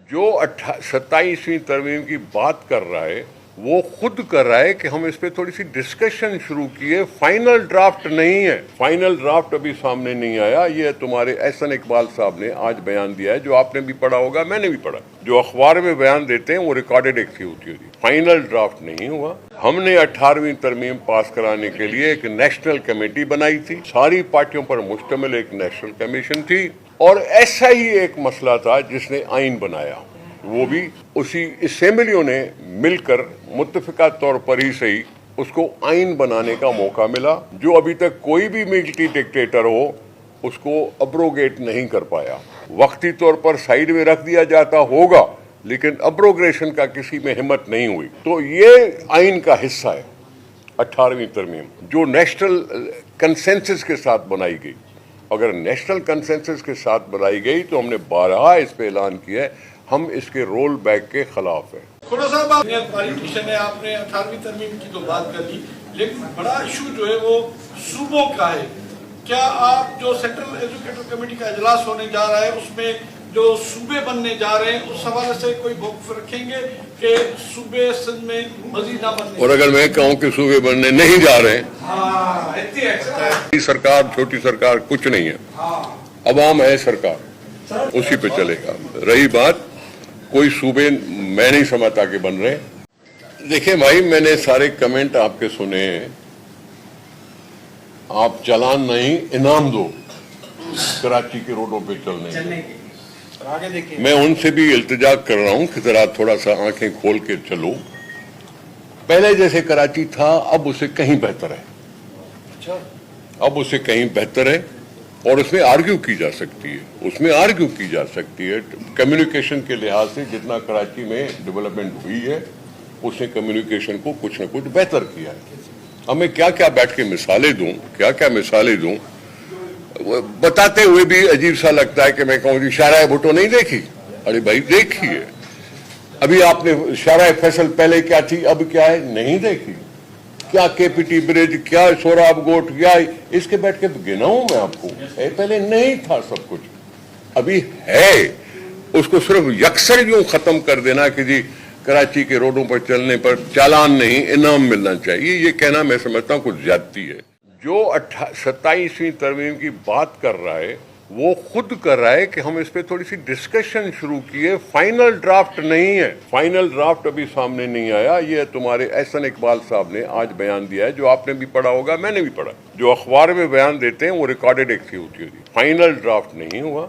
جو 27ویں ترمیم کی بات کر رہا ہے وہ خود کر رہا ہے کہ ہم اس پہ تھوڑی سی ڈسکشن شروع کیے. فائنل ڈرافٹ نہیں ہے, فائنل ڈرافٹ ابھی سامنے نہیں آیا. یہ تمہارے احسن اقبال صاحب نے آج بیان دیا ہے, جو آپ نے بھی پڑھا ہوگا, میں نے بھی پڑھا. جو اخبار میں بیان دیتے ہیں وہ ریکارڈڈ ایک ہوتی ہوتی. فائنل ڈرافٹ نہیں ہوا. ہم نے 18ویں ترمیم پاس کرانے کے لیے ایک نیشنل کمیٹی بنائی تھی, ساری پارٹیوں پر مشتمل ایک نیشنل کمیشن تھی, اور ایسا ہی ایک مسئلہ تھا جس نے آئین بنایا. وہ بھی اسی اسمبلیوں نے مل کر متفقہ طور پر ہی صحیح اس کو آئین بنانے کا موقع ملا, جو ابھی تک کوئی بھی ملٹری ڈکٹیٹر ہو اس کو ابروگیٹ نہیں کر پایا. وقتی طور پر سائیڈ میں رکھ دیا جاتا ہوگا لیکن ابروگریشن کا کسی میں ہمت نہیں ہوئی. تو یہ آئین کا حصہ ہے 18ویں ترمیم, جو نیشنل کنسنسس کے ساتھ بنائی گئی. اگر نیشنل کنسنسس کے ساتھ بنائی گئی تو ہم نے بارہا اس پہ اعلان کیا ہے ہم اس کے رول بیک کے خلاف ہیں. کھوڑا صاحب, آپ پالیٹیشن ہے, آپ نے 18ویں ترمیم کی تو بات کر لی, لیکن بڑا ایشو جو ہے وہ صوبوں کا ہے. کیا آپ جو سینٹرل ایجوکیٹر کمیٹی کا اجلاس ہونے جا رہا ہے اس میں جو صوبے بننے جا رہے ہیں اس حوالے سے کوئی موقف رکھیں گے کہ صوبے سندھ میں مزید نہ بننے؟ اور اگر میں کہوں کہ صوبے بننے نہیں جا رہے ہیں, سرکار چھوٹی سرکار کچھ نہیں ہے, عوام ہے سرکار, اسی پہ چلے گا. رہی بات کوئی صوبے, میں نہیں سمجھتا کہ بن رہے. دیکھیں بھائی, میں نے سارے کمنٹ آپ کے سنے ہیں. آپ چلان نہیں انعام دو کراچی کے روڈوں پہ چلنے کی. میں ان سے بھی التجا کر رہا ہوں کہ ذرا تھوڑا سا آنکھیں کھول کے چلو. پہلے جیسے کراچی تھا اب اسے کہیں بہتر ہے, اب اسے کہیں بہتر ہے, اور اس میں آرگیو کی جا سکتی ہے, اس میں آرگیو کی جا سکتی ہے. کمیونیکیشن کے لحاظ سے جتنا کراچی میں ڈیولپمنٹ ہوئی ہے اس نے کمیونیکیشن کو کچھ نہ کچھ بہتر کیا ہے. اب میں کیا کیا بیٹھ کے مثالیں دوں, کیا کیا مثالیں دوں, بتاتے ہوئے بھی عجیب سا لگتا ہے کہ میں کہوں جی شاہراہ بھٹو نہیں دیکھی. ارے بھائی دیکھی ہے. ابھی آپ نے شاہراہ فیصل پہلے کیا تھی اب کیا ہے نہیں دیکھی. کیا کے پی ٹی برج, کیا سوراب گوٹ, کیا اس کے بیٹھ کے گناؤں میں آپ کو. پہلے نہیں تھا سب کچھ, ابھی ہے. اس کو صرف یکسر یوں ختم کر دینا کہ جی کراچی کے روڈوں پر چلنے پر چالان نہیں انعام ملنا چاہیے, یہ کہنا میں سمجھتا ہوں کچھ زیادتی ہے. جو 27ویں ترمیم کی بات کر رہا ہے وہ خود کر رہا ہے کہ ہم اس پہ تھوڑی سی ڈسکشن شروع کیے. فائنل ڈرافٹ نہیں ہے, فائنل ڈرافٹ ابھی سامنے نہیں آیا. یہ تمہارے احسن اقبال صاحب نے آج بیان دیا ہے, جو آپ نے بھی پڑھا ہوگا, میں نے بھی پڑھا. جو اخبار میں بیان دیتے ہیں وہ ریکارڈڈ ایک ہوتی ہوتی. فائنل ڈرافٹ نہیں ہوا.